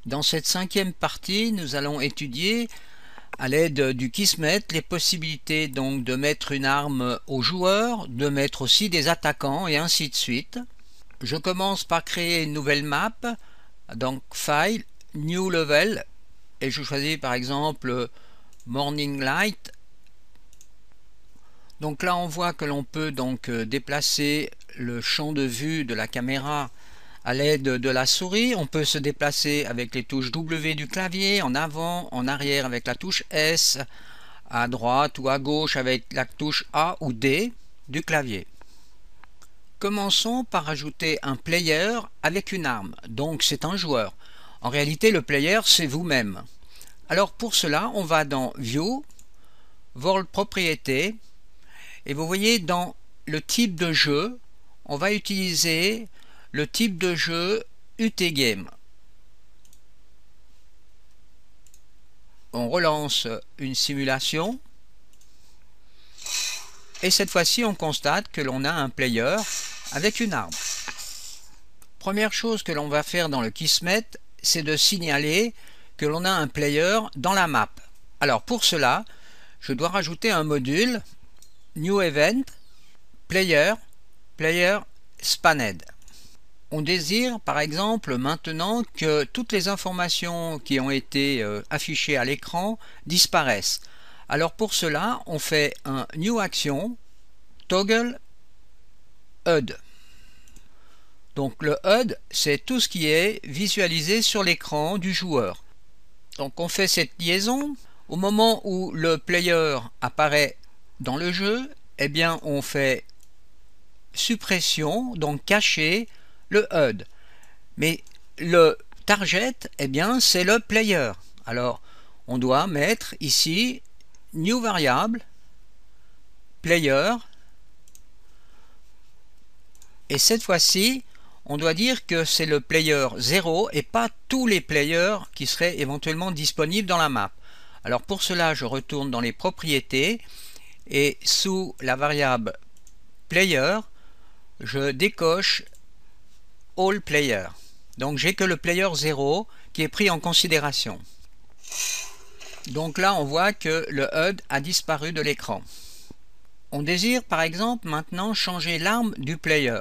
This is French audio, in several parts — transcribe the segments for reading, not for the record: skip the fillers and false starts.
Dans cette cinquième partie, nous allons étudier à l'aide du Kismet les possibilités donc de mettre une arme au joueur, de mettre aussi des attaquants et ainsi de suite. Je commence par créer une nouvelle map, donc File, New Level, et je choisis par exemple Morning Light. Donc là on voit que l'on peut donc déplacer le champ de vue de la caméra à l'aide de la souris. On peut se déplacer avec les touches W du clavier, en avant, en arrière avec la touche S, à droite ou à gauche avec la touche A ou D du clavier. Commençons par ajouter un player avec une arme, donc c'est un joueur. En réalité le player c'est vous-même. Alors pour cela on va dans View, Vol Propriétés, et vous voyez dans le type de jeu, on va utiliser le type de jeu UT Game. On relance une simulation et cette fois-ci on constate que l'on a un player avec une arme. Première chose que l'on va faire dans le Kismet, c'est de signaler que l'on a un player dans la map. Alors pour cela, je dois rajouter un module New Event Player Spanned. On désire par exemple maintenant que toutes les informations qui ont été affichées à l'écran disparaissent. Alors pour cela, on fait un New Action Toggle HUD. Donc le HUD, c'est tout ce qui est visualisé sur l'écran du joueur. Donc on fait cette liaison. Au moment où le player apparaît dans le jeu, eh bien on fait suppression, donc cacher le HUD. Mais le target, eh bien c'est le player. Alors on doit mettre ici new variable player, et cette fois-ci on doit dire que c'est le player 0 et pas tous les players qui seraient éventuellement disponibles dans la map. Alors pour cela je retourne dans les propriétés et sous la variable player je décoche all player. Donc j'ai que le player 0 qui est pris en considération. Donc là on voit que le HUD a disparu de l'écran. On désire par exemple maintenant changer l'arme du player.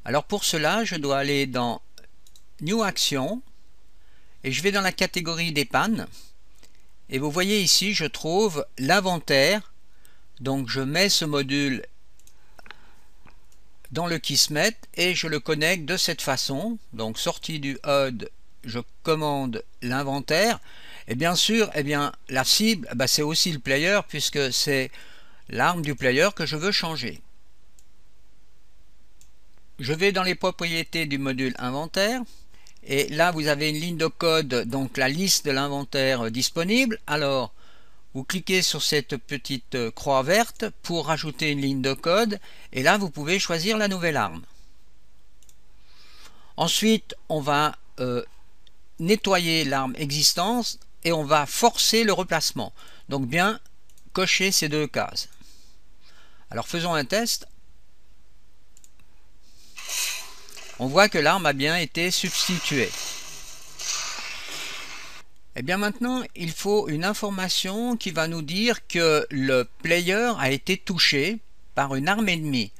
Alors pour cela je dois aller dans New Action et je vais dans la catégorie des pannes et vous voyez ici je trouve l'inventaire. Donc je mets ce module dans le Kismet et je le connecte de cette façon. Donc sortie du HUD, je commande l'inventaire et bien sûr la cible c'est aussi le player puisque c'est l'arme du player que je veux changer. Je vais dans les propriétés du module inventaire et là vous avez une ligne de code, donc la liste de l'inventaire disponible. Alors vous cliquez sur cette petite croix verte pour rajouter une ligne de code et là vous pouvez choisir la nouvelle arme. Ensuite on va nettoyer l'arme existante et on va forcer le replacement. Donc bien cocher ces deux cases. Alors faisons un test. On voit que l'arme a bien été substituée. Et bien maintenant, il faut une information qui va nous dire que le player a été touché par une arme ennemie.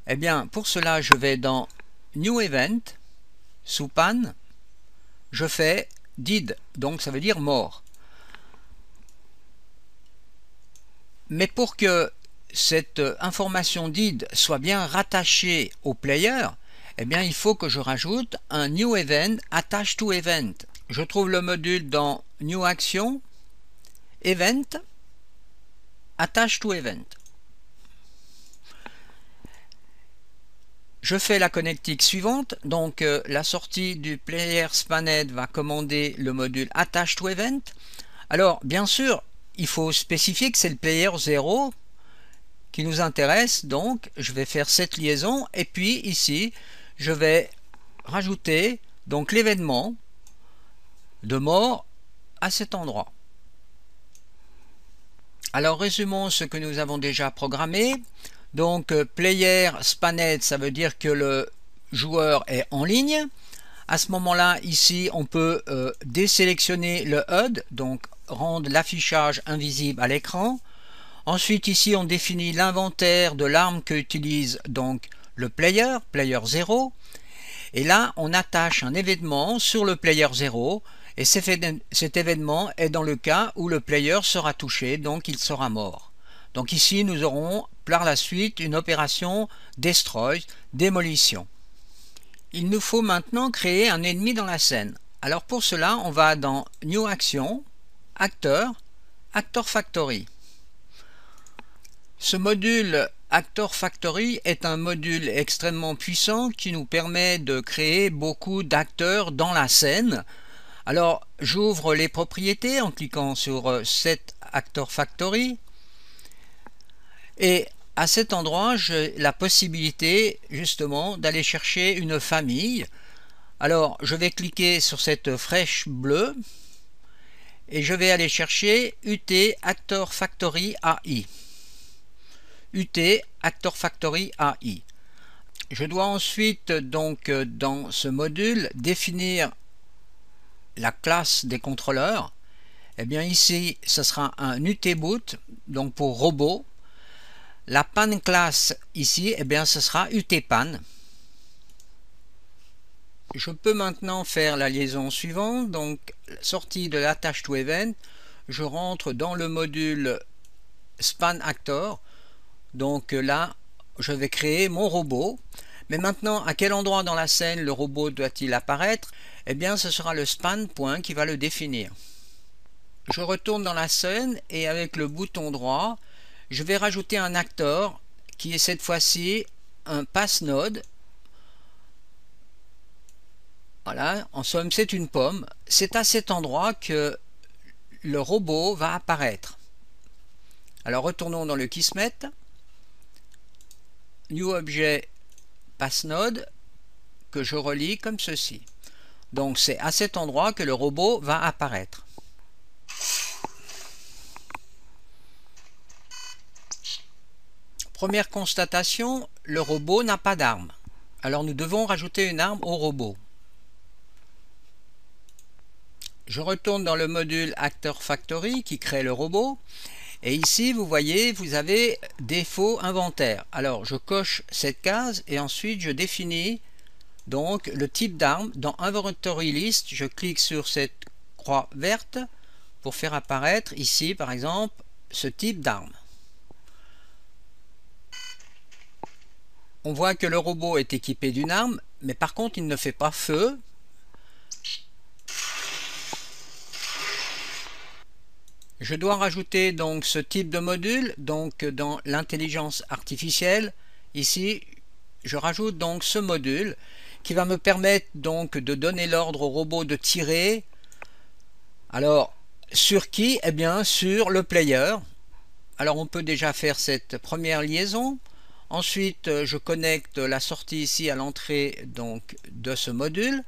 Et bien pour cela, je vais dans New Event, sous panne, je fais Dead, donc ça veut dire mort. Mais pour que cette information Dead soit bien rattachée au player, eh bien il faut que je rajoute un New Event Attach to Event. Je trouve le module dans New Action, Event, Attach to Event. Je fais la connectique suivante, donc la sortie du Player Spanned va commander le module Attach to Event. Alors bien sûr, il faut spécifier que c'est le player 0 qui nous intéresse, donc je vais faire cette liaison et puis ici je vais rajouter donc l'événement de mort à cet endroit. Alors résumons ce que nous avons déjà programmé. Donc player spanned, ça veut dire que le joueur est en ligne. À ce moment-là, ici, on peut désélectionner le HUD, donc rendre l'affichage invisible à l'écran. Ensuite, ici, on définit l'inventaire de l'arme que utilise donc le player 0. Et là, on attache un événement sur le player 0. Et cet événement est dans le cas où le player sera touché, donc il sera mort. Donc ici, nous aurons par la suite une opération destroy, démolition. Il nous faut maintenant créer un ennemi dans la scène. Alors pour cela, on va dans New Action, Acteur, Actor Factory. Ce module Actor Factory est un module extrêmement puissant qui nous permet de créer beaucoup d'acteurs dans la scène. Alors j'ouvre les propriétés en cliquant sur Set Actor Factory et à cet endroit j'ai la possibilité justement d'aller chercher une famille. Alors je vais cliquer sur cette flèche bleue et je vais aller chercher UT Actor Factory AI. UT Actor Factory AI. Je dois ensuite donc dans ce module définir la classe des contrôleurs. Et bien ici ce sera un UT-boot, donc pour robot. La pan class ici, eh bien ce sera UT-pan. Je peux maintenant faire la liaison suivante, donc sortie de l'attache to event, je rentre dans le module span actor. Donc là je vais créer mon robot. Mais maintenant, à quel endroit dans la scène le robot doit-il apparaître? Eh bien, ce sera le span point qui va le définir. Je retourne dans la scène et avec le bouton droit, je vais rajouter un acteur qui est cette fois-ci un pass node. Voilà, en somme, c'est une pomme. C'est à cet endroit que le robot va apparaître. Alors, retournons dans le Kismet. New Objet PassNode que je relie comme ceci. Donc c'est à cet endroit que le robot va apparaître. Première constatation, le robot n'a pas d'arme. Alors nous devons rajouter une arme au robot. Je retourne dans le module Actor Factory qui crée le robot. Et ici, vous voyez, vous avez défaut inventaire. Alors, je coche cette case et ensuite je définis donc le type d'arme. Dans Inventory List, je clique sur cette croix verte pour faire apparaître ici, par exemple, ce type d'arme. On voit que le robot est équipé d'une arme, mais par contre, il ne fait pas feu. Je dois rajouter donc ce type de module, donc dans l'intelligence artificielle. Ici, je rajoute donc ce module qui va me permettre donc de donner l'ordre au robot de tirer. Alors, sur qui? Eh bien, sur le player. Alors, on peut déjà faire cette première liaison. Ensuite, je connecte la sortie ici à l'entrée donc de ce module.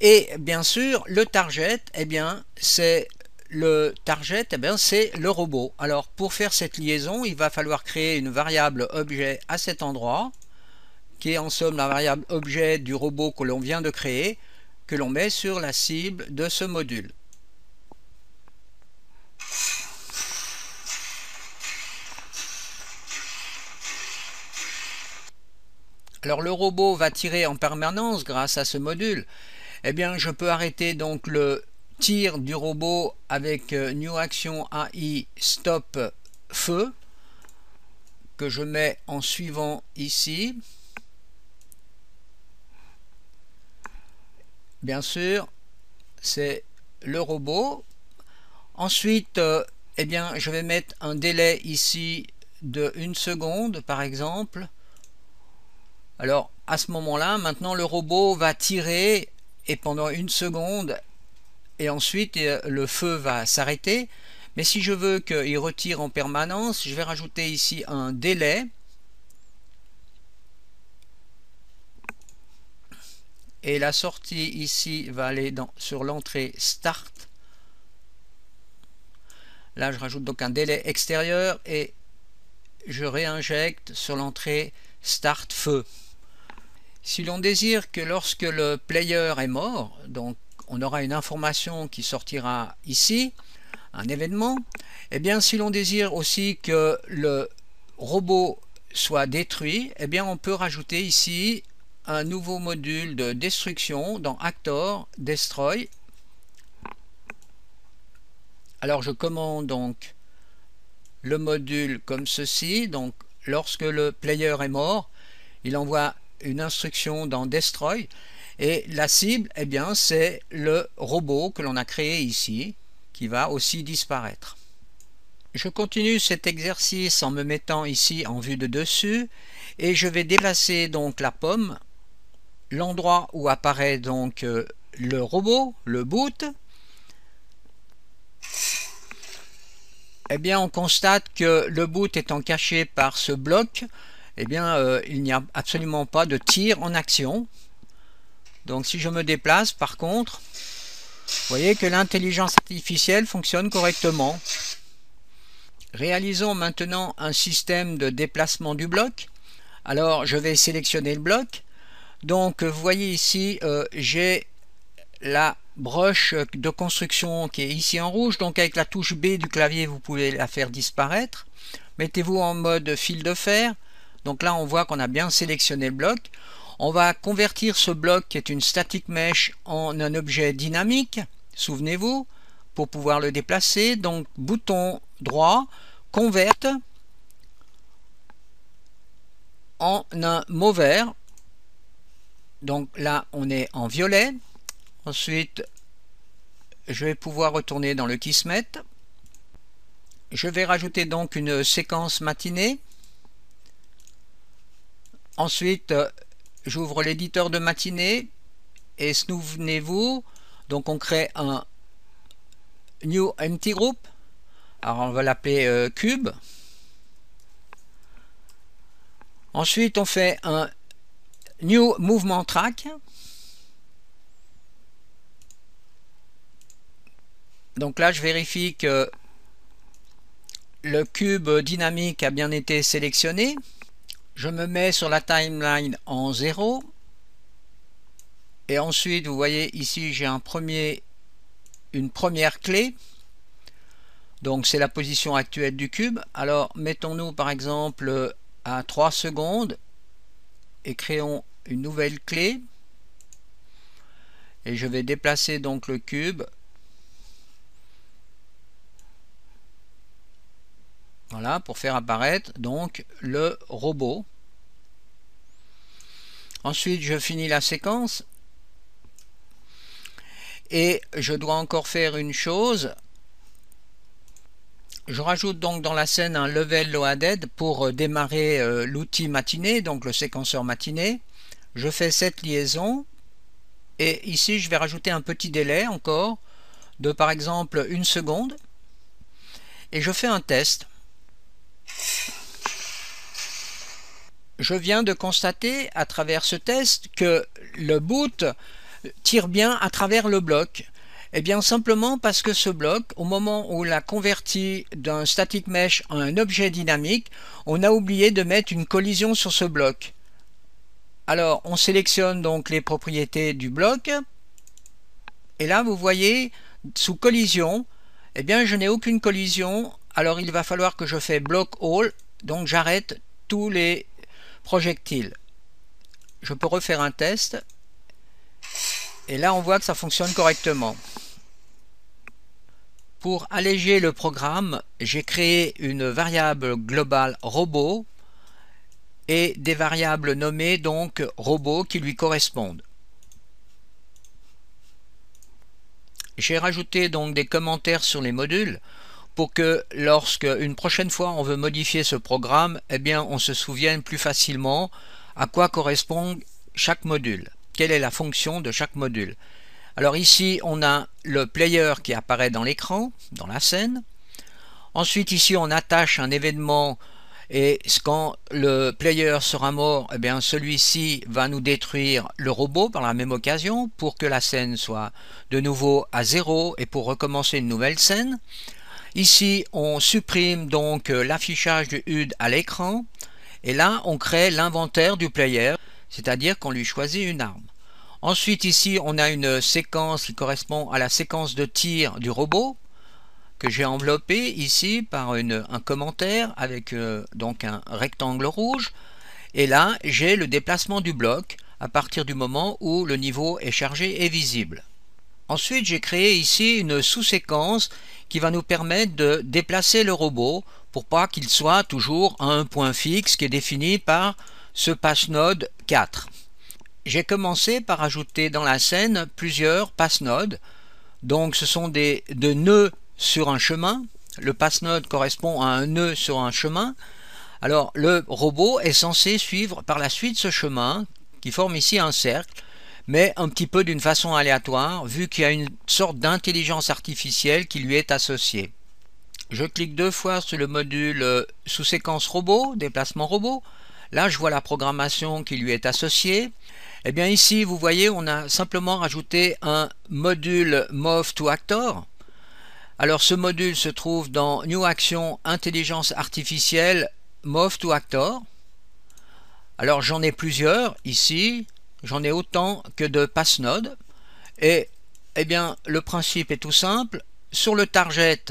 Et bien sûr, le target, eh bien, c'est le target, eh bien, c'est le robot. Alors pour faire cette liaison, il va falloir créer une variable objet à cet endroit, qui est en somme la variable objet du robot que l'on vient de créer, que l'on met sur la cible de ce module. Alors le robot va tirer en permanence grâce à ce module. Eh bien, je peux arrêter donc le tir du robot avec New Action AI Stop Feu que je mets en suivant ici. Bien sûr, c'est le robot. Ensuite, eh bien, je vais mettre un délai ici de 1 seconde par exemple. Alors à ce moment-là, maintenant le robot va tirer et pendant 1 seconde et ensuite le feu va s'arrêter. Mais si je veux qu'il retire en permanence, je vais rajouter ici un délai. Et la sortie ici va aller sur l'entrée Start. Là, je rajoute donc un délai extérieur et je réinjecte sur l'entrée Start Feu. Si l'on désire que lorsque le player est mort, donc on aura une information qui sortira ici, un événement, et bien si l'on désire aussi que le robot soit détruit, eh bien on peut rajouter ici un nouveau module de destruction dans Actor Destroy. Alors je commande donc le module comme ceci, donc lorsque le player est mort, il envoie une instruction dans Destroy et la cible, eh bien c'est le robot que l'on a créé ici qui va aussi disparaître. Je continue cet exercice en me mettant ici en vue de dessus et je vais déplacer donc la pomme, l'endroit où apparaît donc le robot, le boot. Eh bien on constate que le boot étant caché par ce bloc, eh bien il n'y a absolument pas de tir en action. Donc si je me déplace par contre, vous voyez que l'intelligence artificielle fonctionne correctement. Réalisons maintenant un système de déplacement du bloc. Alors je vais sélectionner le bloc. Donc vous voyez ici j'ai la broche de construction qui est ici en rouge. Donc avec la touche B du clavier vous pouvez la faire disparaître. Mettez-vous en mode fil de fer. Donc là on voit qu'on a bien sélectionné le bloc. On va convertir ce bloc qui est une static mesh en un objet dynamique, souvenez-vous, pour pouvoir le déplacer. Donc bouton droit, convert en un mover. Donc là on est en violet. Ensuite je vais pouvoir retourner dans le Kismet. Je vais rajouter donc une séquence matinée. Ensuite j'ouvre l'éditeur de matinée et souvenez-vous, donc on crée un New Empty Group. Alors on va l'appeler Cube. Ensuite on fait un New Movement Track. Donc là je vérifie que le cube dynamique a bien été sélectionné. Je me mets sur la timeline en 0 et ensuite vous voyez ici j'ai une première clé, donc c'est la position actuelle du cube. Alors mettons-nous par exemple à 3 secondes et créons une nouvelle clé et je vais déplacer donc le cube, voilà, pour faire apparaître donc le robot. Ensuite je finis la séquence et je dois encore faire une chose. Je rajoute donc dans la scène un level loaded pour démarrer l'outil matinée, donc le séquenceur matinée. Je fais cette liaison et ici je vais rajouter un petit délai encore de par exemple 1 seconde et je fais un test. Je viens de constater à travers ce test que le boot tire bien à travers le bloc. Et bien simplement parce que ce bloc, au moment où on l'a converti d'un static mesh en un objet dynamique, on a oublié de mettre une collision sur ce bloc. Alors on sélectionne donc les propriétés du bloc et là vous voyez sous collision, eh bien je n'ai aucune collision. Alors il va falloir que je fais block all, donc j'arrête tous les projectiles. Je peux refaire un test et là on voit que ça fonctionne correctement. Pour alléger le programme, j'ai créé une variable globale robot et des variables nommées donc robot qui lui correspondent. J'ai rajouté donc des commentaires sur les modules pour que lorsque une prochaine fois on veut modifier ce programme, eh bien on se souvienne plus facilement à quoi correspond chaque module, quelle est la fonction de chaque module. Alors ici on a le player qui apparaît dans l'écran, dans la scène. Ensuite ici on attache un événement et quand le player sera mort, eh bien celui-ci va nous détruire le robot par la même occasion pour que la scène soit de nouveau à 0 et pour recommencer une nouvelle scène. Ici on supprime donc l'affichage du HUD à l'écran et là on crée l'inventaire du player. c'est-à-dire qu'on lui choisit une arme. Ensuite ici on a une séquence qui correspond à la séquence de tir du robot que j'ai enveloppé ici par un commentaire avec donc un rectangle rouge, et là j'ai le déplacement du bloc à partir du moment où le niveau est chargé et visible. Ensuite j'ai créé ici une sous-séquence qui va nous permettre de déplacer le robot pour pas qu'il soit toujours à un point fixe qui est défini par ce passe-node 4. J'ai commencé par ajouter dans la scène plusieurs passe-nodes. Donc ce sont de nœuds sur un chemin. Le passe-node correspond à un nœud sur un chemin. Alors le robot est censé suivre par la suite ce chemin qui forme ici un cercle, mais un petit peu d'une façon aléatoire vu qu'il y a une sorte d'intelligence artificielle qui lui est associée. Je clique deux fois sur le module sous-séquence robot, déplacement robot. Là je vois la programmation qui lui est associée. Et bien ici vous voyez on a simplement rajouté un module Move to Actor. Alors ce module se trouve dans New Action Intelligence Artificielle Move to Actor. Alors j'en ai plusieurs ici, j'en ai autant que de passe-nodes. Et eh bien le principe est tout simple. Sur le target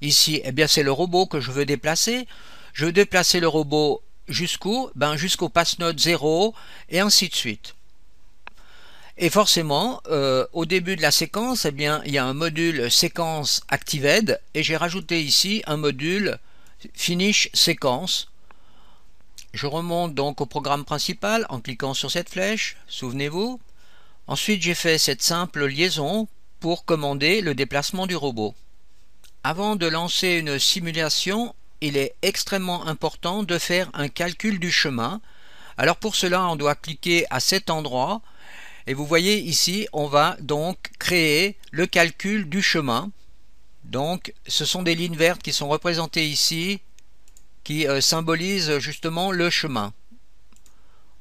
ici, eh bien c'est le robot que je veux déplacer. Je veux déplacer le robot jusqu'où? Jusqu'au passe-node 0 et ainsi de suite. Et forcément, au début de la séquence, eh bien, il y a un module séquence Actived et j'ai rajouté ici un module Finish Séquence. Je remonte donc au programme principal en cliquant sur cette flèche, souvenez-vous. Ensuite, j'ai fait cette simple liaison pour commander le déplacement du robot. Avant de lancer une simulation, il est extrêmement important de faire un calcul du chemin. Alors pour cela, on doit cliquer à cet endroit. Et vous voyez ici, on va donc créer le calcul du chemin. Donc ce sont des lignes vertes qui sont représentées ici, qui symbolisent justement le chemin.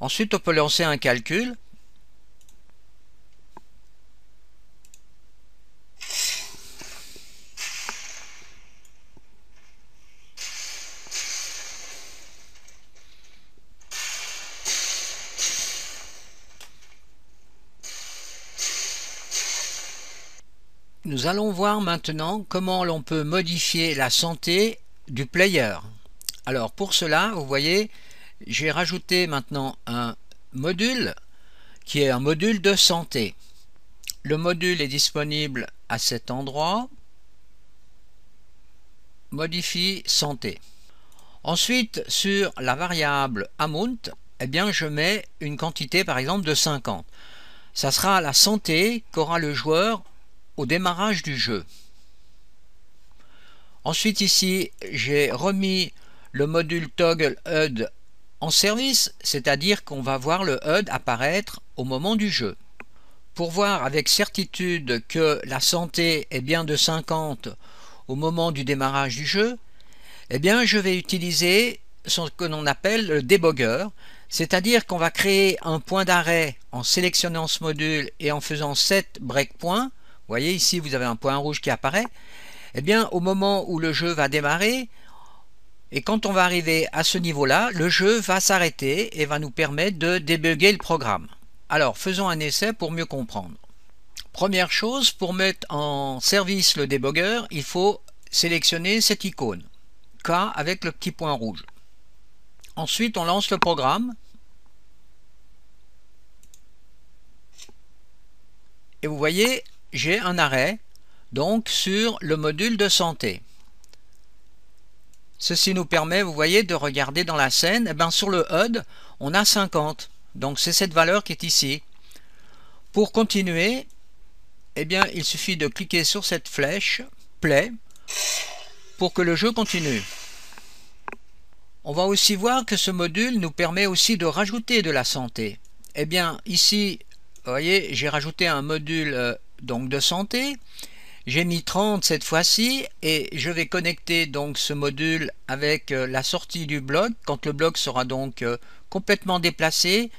Ensuite on peut lancer un calcul. Nous allons voir maintenant comment l'on peut modifier la santé du player. Alors pour cela, vous voyez, j'ai rajouté maintenant un module qui est un module de santé. Le module est disponible à cet endroit. Modifie santé. Ensuite, sur la variable amount, eh bien, je mets une quantité par exemple de 50. Ça sera la santé qu'aura le joueur au démarrage du jeu. Ensuite ici j'ai remis le module toggle HUD en service, c'est-à-dire qu'on va voir le HUD apparaître au moment du jeu. Pour voir avec certitude que la santé est bien de 50 au moment du démarrage du jeu, eh bien je vais utiliser ce que l'on appelle le debugger, c'est-à-dire qu'on va créer un point d'arrêt en sélectionnant ce module et en faisant 7 breakpoints. Vous voyez ici vous avez un point rouge qui apparaît. Eh bien au moment où le jeu va démarrer, et quand on va arriver à ce niveau-là, le jeu va s'arrêter et va nous permettre de débugger le programme. Alors faisons un essai pour mieux comprendre. Première chose, pour mettre en service le debugger, il faut sélectionner cette icône K avec le petit point rouge. Ensuite on lance le programme. Et vous voyez, j'ai un arrêt donc sur le module de santé. Ceci nous permet, vous voyez, de regarder dans la scène. Et bien sur le HUD, on a 50. Donc c'est cette valeur qui est ici. Pour continuer, eh bien, il suffit de cliquer sur cette flèche Play pour que le jeu continue. On va aussi voir que ce module nous permet aussi de rajouter de la santé. Eh bien ici, vous voyez, j'ai rajouté un module donc de santé. J'ai mis 30 cette fois-ci et je vais connecter donc ce module avec la sortie du bloc. Quand le bloc sera donc complètement déplacé,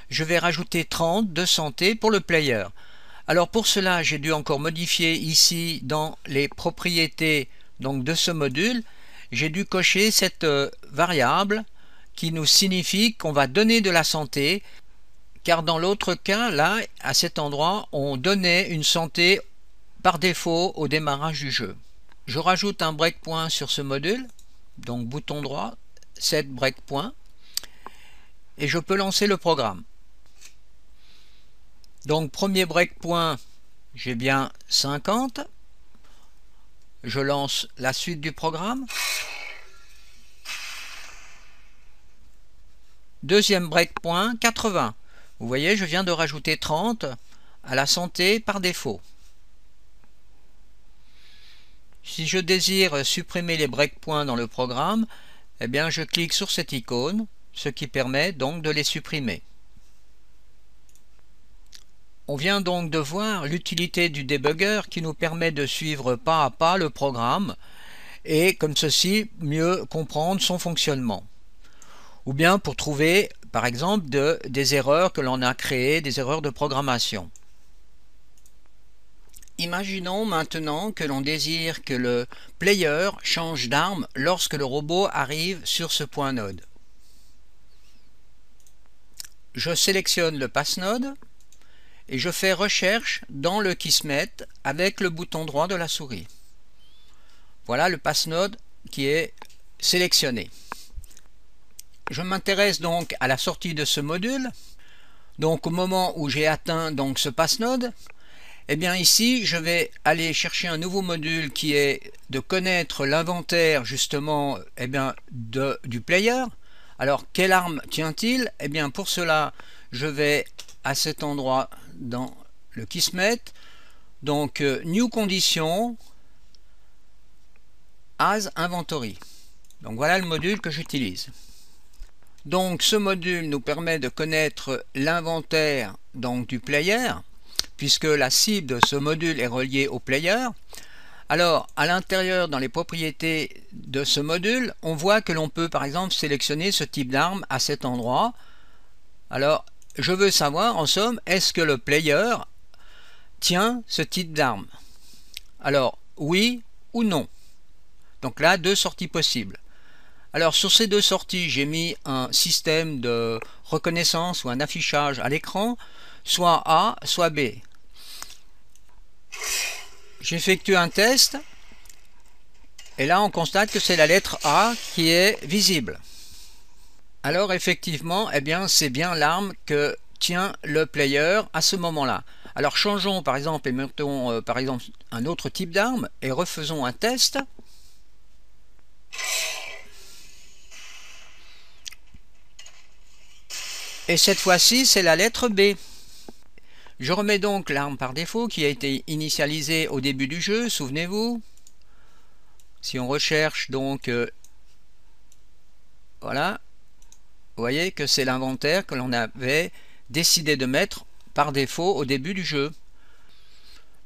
je vais rajouter 30 de santé pour le player. Alors pour cela, j'ai dû encore modifier ici dans les propriétés donc de ce module. J'ai dû cocher cette variable qui nous signifie qu'on va donner de la santé car dans l'autre cas, là, à cet endroit, on donnait une santé par défaut au démarrage du jeu. Je rajoute un breakpoint sur ce module, donc bouton droit, set breakpoint, et je peux lancer le programme. Donc premier breakpoint, j'ai bien 50. Je lance la suite du programme. Deuxième breakpoint, 80. Vous voyez, je viens de rajouter 30 à la santé par défaut. Si je désire supprimer les breakpoints dans le programme, eh bien je clique sur cette icône, ce qui permet donc de les supprimer. On vient donc de voir l'utilité du débugger qui nous permet de suivre pas à pas le programme et comme ceci mieux comprendre son fonctionnement. Ou bien pour trouver par exemple des erreurs que l'on a créées, des erreurs de programmation. Imaginons maintenant que l'on désire que le player change d'arme lorsque le robot arrive sur ce point node. Je sélectionne le pass node et je fais recherche dans le Kismet avec le bouton droit de la souris. Voilà le pass node qui est sélectionné. Je m'intéresse donc à la sortie de ce module. Donc au moment où j'ai atteint donc ce pass node, eh bien ici je vais aller chercher un nouveau module qui est de connaître l'inventaire justement du player. Alors quelle arme tient-il? Eh bien pour cela je vais à cet endroit dans le Kismet, donc New Condition as Inventory. Donc voilà le module que j'utilise. Donc ce module nous permet de connaître l'inventaire du player, puisque la cible de ce module est reliée au player. Alors à l'intérieur, dans les propriétés de ce module, on voit que l'on peut par exemple sélectionner ce type d'arme à cet endroit. Alors je veux savoir en somme, est-ce que le player tient ce type d'arme? Alors oui ou non. Donc là, deux sorties possibles. Alors sur ces deux sorties, j'ai mis un système de reconnaissance ou un affichage à l'écran, soit A, soit B. J'effectue un test et là on constate que c'est la lettre A qui est visible. Alors effectivement, eh bien c'est bien l'arme que tient le player à ce moment-là. Alors changeons par exemple et mettons par exemple un autre type d'arme et refaisons un test. Et cette fois-ci, c'est la lettre B. Je remets donc l'arme par défaut qui a été initialisée au début du jeu, souvenez-vous. Si on recherche donc, voilà, vous voyez que c'est l'inventaire que l'on avait décidé de mettre par défaut au début du jeu.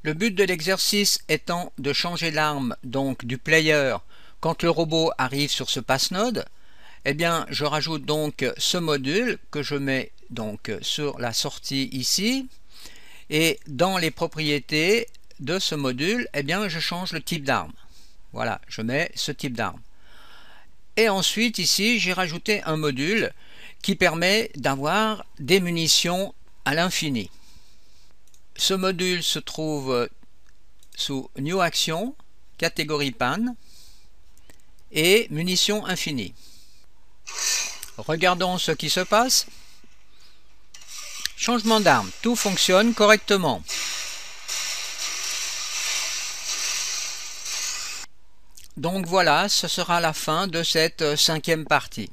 Le but de l'exercice étant de changer l'arme donc du player quand le robot arrive sur ce pass node. Eh bien, je rajoute donc ce module que je mets donc sur la sortie ici, et dans les propriétés de ce module, eh bien, je change le type d'arme. Voilà, je mets ce type d'arme. Et ensuite ici, j'ai rajouté un module qui permet d'avoir des munitions à l'infini. Ce module se trouve sous New Action, catégorie Pan et munitions infinies. Regardons ce qui se passe. Changement d'arme, tout fonctionne correctement. Donc voilà, ce sera la fin de cette 5e partie.